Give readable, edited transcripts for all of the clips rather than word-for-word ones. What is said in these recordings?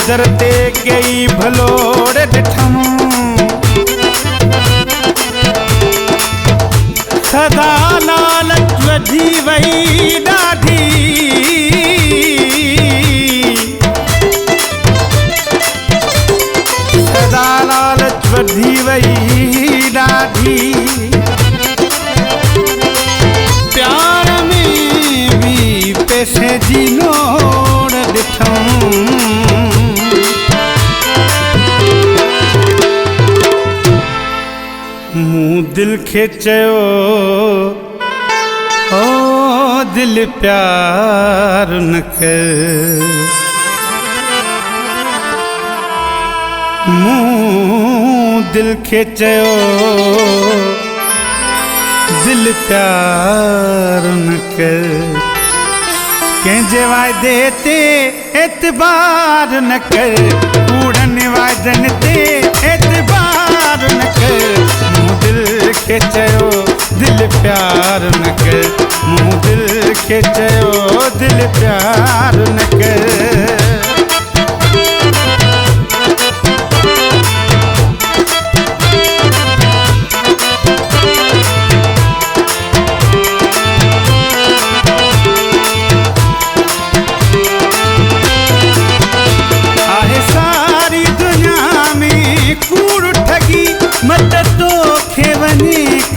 दर ते कई भलोड़ ॾिठम सदा लालच वधी वई ॾाढी सदा लालच वधी वई ॾाढी प्यार में भी पैसे जी लोड़ ॾिठम मूं दिल खे चयो ओ दिल प्यार न कर मूं दिल खे चयो दिल प्यार न कर कंहिंजे वाइदे ते एतबार न कर कूड़नि वाइदनि ते एतबार न कर मूं दिल खे चयो दिल प्यार न कर मूं दिल खे चयो दिल प्यार न कर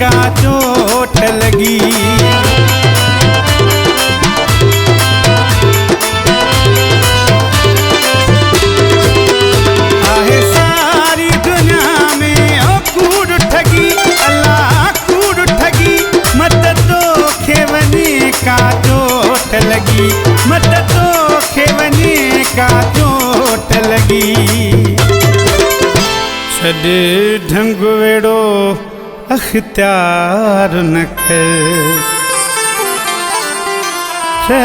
का चोट लगी आहे सारी दुनिया में ओ कूड़ ठगी अल्लाह कूड़ ठगी मत तो खेवनी का चोट लगी मत तो खेवनी का चोट लगी छॾ ढंग वेड़ो अख्तियार न कर छॾ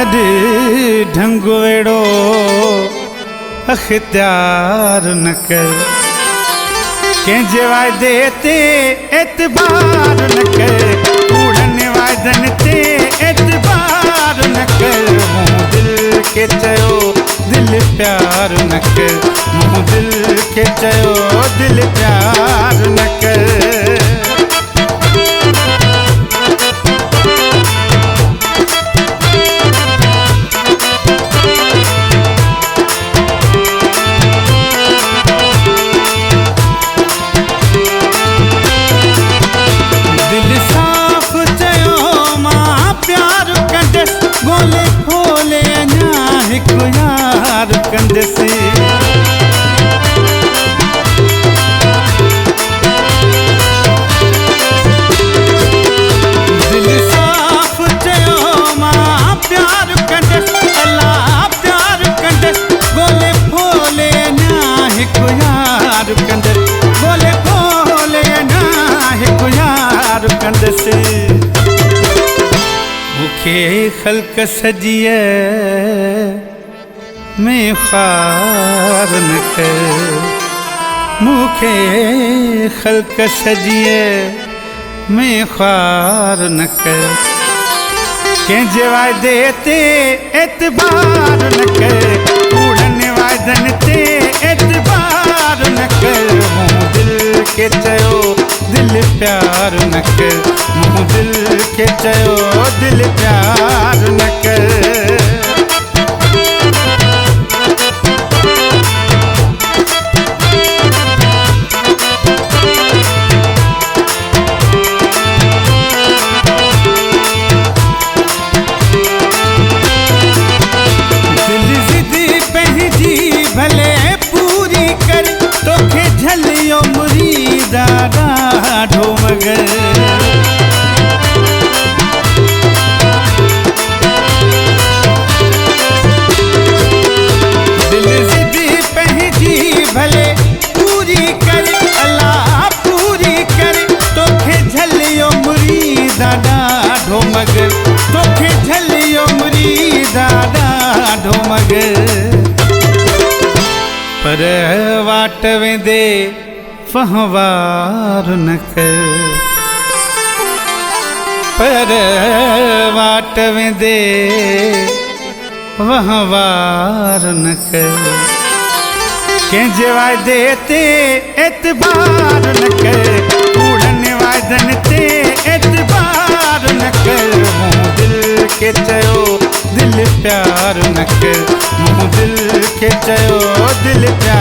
ढंग वेड़ो अख्तियार न कर कंहिंजे वाइदे ते एतबार न कर कूड़नि वाइदनि ते एतबार न कर मूं दिल खे चयो दिल प्यार न कर मूं दिल खे चयो दिल प्यार न कर कंदसी दिल साफ़ चयो मां प्यार कंदसि अल्लाह प्यार कंदसि ॻोल्हे फोले अञा हिकु यार कंदसि ॻोल्हे फोले अञा हिकु यार कंदसि मूंखे ख़ल्क़ सॼीअ में ख़्वार न कर मूंखे ख़ल्क़ सॼीअ में ख़्वार न कर कंहिंजे वाइदे ते एतबार न कर कूड़नि वाइदनि ते एतबार न कर मूं दिल खे चयो दिल प्यार न कर मूं दिल खे चयो दिल प्यार न कर ॾाढो मगर दिल ज़िदी पंहिंजी भले पूरी कर अल्लाह पूरी कर तोखे झलियो मुरीदा ॾाढो मगर तोखे झलियो मुरीदा ॾाढो मगर पर वाट वेंदे फहवार न कर पर वाट वेंदे वहवार न कर कंहिंजे वाइदे ते एतबार न कर, कूड़नि वाइदनि ते एतबार न कर। मूं दिल खे चयो दिल प्यार न कर, मूं दिल खे चयो दिल प्यार